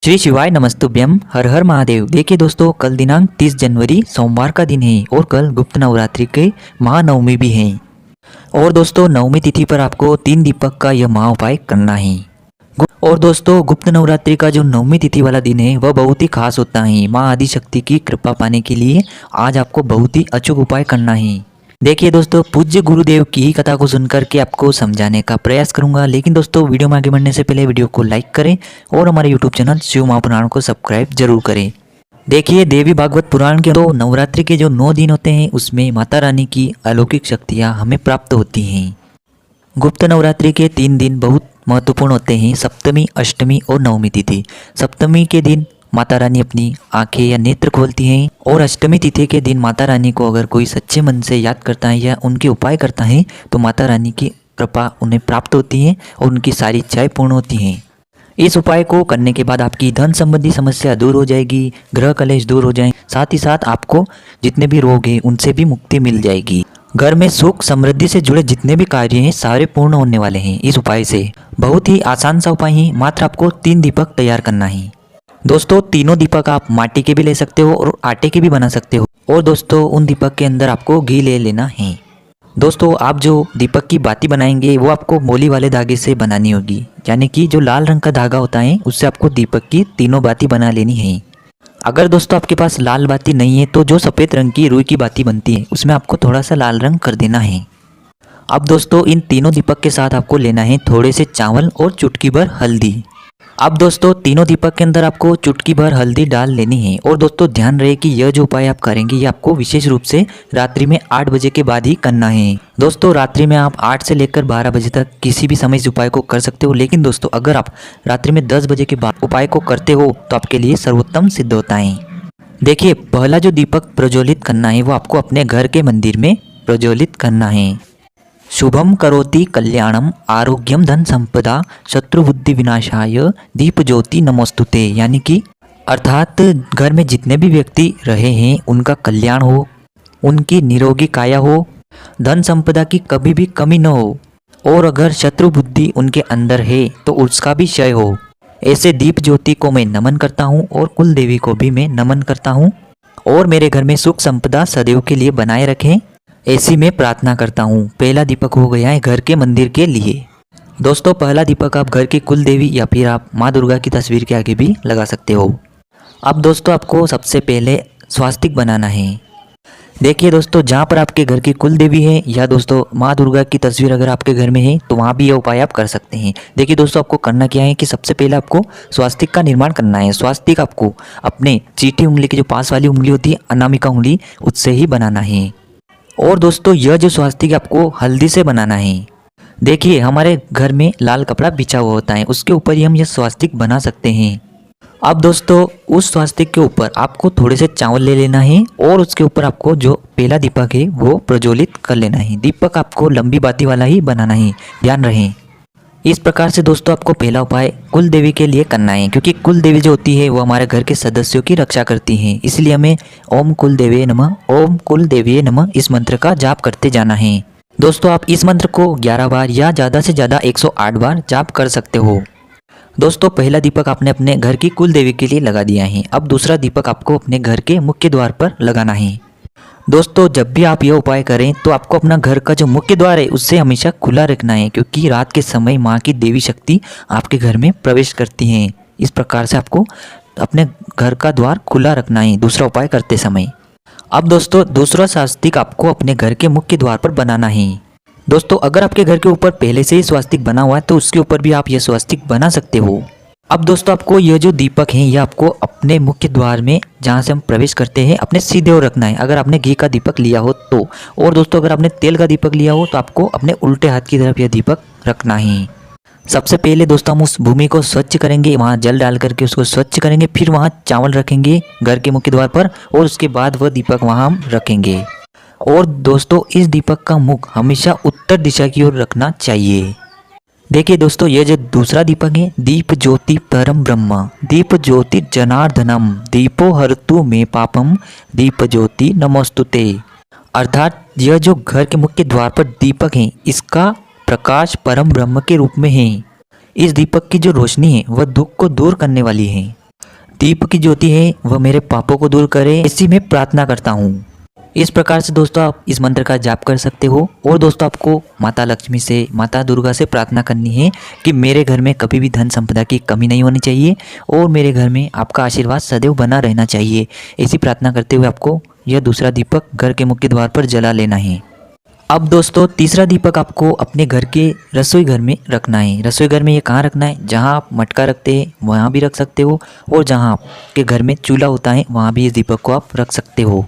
श्री शिवाय नमस्तुभ्यम। हर हर महादेव। देखिए दोस्तों, कल दिनांक 30 जनवरी सोमवार का दिन है और कल गुप्त नवरात्रि के महानवमी भी है। और दोस्तों, नवमी तिथि पर आपको 3 दीपक का यह महा उपाय करना है। और दोस्तों, गुप्त नवरात्रि का जो नवमी तिथि वाला दिन है वह बहुत ही खास होता है। माँ आदिशक्ति की कृपा पाने के लिए आज आपको बहुत ही अचूक उपाय करना है। देखिए दोस्तों, पूज्य गुरुदेव की ही कथा को सुनकर के आपको समझाने का प्रयास करूंगा। लेकिन दोस्तों, वीडियो में आगे बढ़ने से पहले वीडियो को लाइक करें और हमारे यूट्यूब चैनल शिव महापुराण को सब्सक्राइब जरूर करें। देखिए, देवी भागवत पुराण के तो नवरात्रि के जो 9 दिन होते हैं उसमें माता रानी की अलौकिक शक्तियाँ हमें प्राप्त होती हैं। गुप्त नवरात्रि के 3 दिन बहुत महत्वपूर्ण होते हैं, सप्तमी, अष्टमी और नवमी तिथि। सप्तमी के दिन माता रानी अपनी आंखें या नेत्र खोलती हैं और अष्टमी तिथि के दिन माता रानी को अगर कोई सच्चे मन से याद करता है या उनके उपाय करता है तो माता रानी की कृपा उन्हें प्राप्त होती है और उनकी सारी इच्छाएं पूर्ण होती हैं। इस उपाय को करने के बाद आपकी धन संबंधी समस्या दूर हो जाएगी, ग्रह कलेश दूर हो जाएंगे, साथ ही साथ आपको जितने भी रोग हैं उनसे भी मुक्ति मिल जाएगी। घर में सुख समृद्धि से जुड़े जितने भी कार्य हैं सारे पूर्ण होने वाले हैं इस उपाय से। बहुत ही आसान सा उपाय है, मात्र आपको 3 दीपक तैयार करना है। दोस्तों, तीनों दीपक आप माटी के भी ले सकते हो और आटे के भी बना सकते हो। और दोस्तों, उन दीपक के अंदर आपको घी ले लेना है। दोस्तों, आप जो दीपक की बाती बनाएंगे वो आपको मोली वाले धागे से बनानी होगी, यानी कि जो लाल रंग का धागा होता है उससे आपको दीपक की तीनों बाती बना लेनी है। अगर दोस्तों आपके पास लाल बाती नहीं है तो जो सफ़ेद रंग की रुई की बाती बनती है उसमें आपको थोड़ा सा लाल रंग कर देना है। अब दोस्तों, इन तीनों दीपक के साथ आपको लेना है थोड़े से चावल और चुटकी भर हल्दी। अब दोस्तों, तीनों दीपक के अंदर आपको चुटकी भर हल्दी डाल लेनी है। और दोस्तों, ध्यान रहे कि यह जो उपाय आप करेंगे ये आपको विशेष रूप से रात्रि में 8 बजे के बाद ही करना है। दोस्तों, रात्रि में आप 8 से लेकर 12 बजे तक किसी भी समय इस उपाय को कर सकते हो। लेकिन दोस्तों, अगर आप रात्रि में 10 बजे के बाद उपाय को करते हो तो आपके लिए सर्वोत्तम सिद्ध होता है। देखिए, पहला जो दीपक प्रज्वलित करना है वो आपको अपने घर के मंदिर में प्रज्वलित करना है। शुभम करोति कल्याणम आरोग्यम धन संपदा शत्रु बुद्धि विनाशाय दीप ज्योति नमोस्तुते। यानी कि अर्थात घर में जितने भी व्यक्ति रहे हैं उनका कल्याण हो, उनकी निरोगी काया हो, धन संपदा की कभी भी कमी न हो, और अगर शत्रु बुद्धि उनके अंदर है तो उसका भी क्षय हो। ऐसे दीप ज्योति को मैं नमन करता हूँ और कुल देवी को भी मैं नमन करता हूँ और मेरे घर में सुख संपदा सदैव के लिए बनाए रखें, ऐसी मैं प्रार्थना करता हूँ। पहला दीपक हो गया है घर के मंदिर के लिए। दोस्तों, पहला दीपक आप घर की कुल देवी या फिर आप माँ दुर्गा की तस्वीर के आगे भी लगा सकते हो। अब दोस्तों, आपको सबसे पहले स्वास्तिक बनाना है। देखिए दोस्तों, जहाँ पर आपके घर की कुल देवी है या दोस्तों माँ दुर्गा की तस्वीर अगर आपके घर में है तो वहाँ भी यह उपाय आप कर सकते हैं। देखिए दोस्तों, आपको करना क्या है कि सबसे पहले आपको स्वास्तिक का निर्माण करना है। स्वास्तिक आपको अपने चीटी उंगली की जो पास वाली उंगली होती है, अनामिका उंगली, उससे ही बनाना है। और दोस्तों, यह जो स्वास्तिक आपको हल्दी से बनाना है। देखिए, हमारे घर में लाल कपड़ा बिछा हुआ होता है, उसके ऊपर ही हम यह स्वास्तिक बना सकते हैं। अब दोस्तों, उस स्वास्तिक के ऊपर आपको थोड़े से चावल ले लेना है और उसके ऊपर आपको जो पहला दीपक है वो प्रज्वलित कर लेना है। दीपक आपको लंबी बाती वाला ही बनाना है, ध्यान रहे। इस प्रकार से दोस्तों आपको पहला उपाय कुल देवी के लिए करना है, क्योंकि कुल देवी जो होती है वो हमारे घर के सदस्यों की रक्षा करती हैं। इसलिए हमें ओम कुल देवी नमः, ओम कुल देवी नमः इस मंत्र का जाप करते जाना है। दोस्तों, आप इस मंत्र को 11 बार या ज़्यादा से ज़्यादा 108 बार जाप कर सकते हो। दोस्तों, पहला दीपक आपने अपने घर की कुल देवी के लिए लगा दिया है। अब दूसरा दीपक आपको अपने घर के मुख्य द्वार पर लगाना है। दोस्तों, जब भी आप यह उपाय करें तो आपको अपना घर का जो मुख्य द्वार है उससे हमेशा खुला रखना है, क्योंकि रात के समय माँ की देवी शक्ति आपके घर में प्रवेश करती हैं। इस प्रकार से आपको अपने घर का द्वार खुला रखना है दूसरा उपाय करते समय। अब दोस्तों, दूसरा स्वास्तिक आपको अपने घर के मुख्य द्वार पर बनाना है। दोस्तों, अगर आपके घर के ऊपर पहले से ही स्वास्तिक बना हुआ है तो उसके ऊपर भी आप यह स्वास्तिक बना सकते हो। अब दोस्तों, आपको यह जो दीपक हैं यह आपको अपने मुख्य द्वार में जहाँ से हम प्रवेश करते हैं अपने सीधे ओर रखना है, अगर आपने घी का दीपक लिया हो तो। और दोस्तों, अगर आपने तेल का दीपक लिया हो तो आपको अपने उल्टे हाथ की तरफ यह दीपक रखना है। सबसे पहले दोस्तों हम उस भूमि को स्वच्छ करेंगे, वहाँ जल डाल करके उसको स्वच्छ करेंगे, फिर वहाँ चावल रखेंगे घर के मुख्य द्वार पर और उसके बाद वह दीपक वहाँ हम रखेंगे। और दोस्तों, इस दीपक का मुख हमेशा उत्तर दिशा की ओर रखना चाहिए। देखिए दोस्तों, ये जो दूसरा दीपक है, दीप ज्योति परम ब्रह्म, दीप ज्योति जनार्दनम, दीपो हरतु में पापम, दीप ज्योति नमोस्तुते। अर्थात यह जो घर के मुख्य द्वार पर दीपक है इसका प्रकाश परम ब्रह्म के रूप में है। इस दीपक की जो रोशनी है वह दुख को दूर करने वाली है। दीप की ज्योति है वह मेरे पापों को दूर करे, ऐसी मैं प्रार्थना करता हूँ। इस प्रकार से दोस्तों आप इस मंत्र का जाप कर सकते हो। और दोस्तों आपको माता लक्ष्मी से, माता दुर्गा से प्रार्थना करनी है कि मेरे घर में कभी भी धन संपदा की कमी नहीं होनी चाहिए और मेरे घर में आपका आशीर्वाद सदैव बना रहना चाहिए। ऐसी प्रार्थना करते हुए आपको यह दूसरा दीपक घर के मुख्य द्वार पर जला लेना है। अब दोस्तों तीसरा दीपक आपको अपने घर के रसोई घर में रखना है। रसोई घर में ये कहाँ रखना है? जहाँ आप मटका रखते हैं वहाँ भी रख सकते हो, और जहाँ आपके घर में चूल्हा होता है वहाँ भी इस दीपक को आप रख सकते हो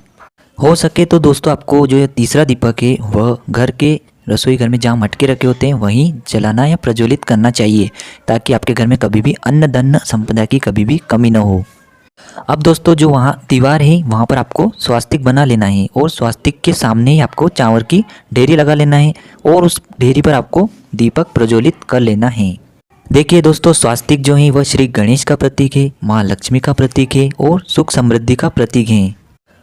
सके तो दोस्तों आपको जो ये तीसरा दीपक है वह घर के रसोई घर में जहाँ मटके रखे होते हैं वहीं जलाना या प्रज्वलित करना चाहिए, ताकि आपके घर में कभी भी अन्न धन संपदा की कभी भी कमी न हो। अब दोस्तों जो वहाँ दीवार है वहाँ पर आपको स्वास्तिक बना लेना है, और स्वास्तिक के सामने ही आपको चावल की ढेरी लगा लेना है, और उस ढेरी पर आपको दीपक प्रज्वलित कर लेना है। देखिए दोस्तों स्वास्तिक जो है वह श्री गणेश का प्रतीक है, माँ लक्ष्मी का प्रतीक है और सुख समृद्धि का प्रतीक है।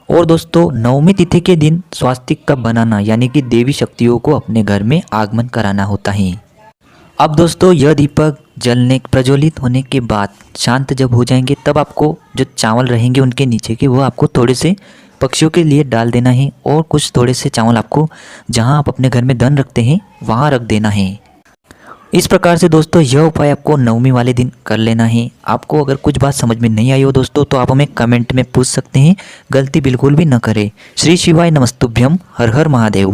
और दोस्तों नवमी तिथि के दिन स्वास्तिक का बनाना यानी कि देवी शक्तियों को अपने घर में आगमन कराना होता है। अब दोस्तों यह दीपक जलने प्रज्वलित होने के बाद शांत जब हो जाएंगे तब आपको जो चावल रहेंगे उनके नीचे के वो आपको थोड़े से पक्षियों के लिए डाल देना है, और कुछ थोड़े से चावल आपको जहां आप अपने घर में धन रखते हैं वहां रख देना है। इस प्रकार से दोस्तों यह उपाय आपको नवमी वाले दिन कर लेना है। आपको अगर कुछ बात समझ में नहीं आई हो दोस्तों तो आप हमें कमेंट में पूछ सकते हैं, गलती बिल्कुल भी न करें। श्री शिवाय नमस्तुभ्यम, हर हर महादेव।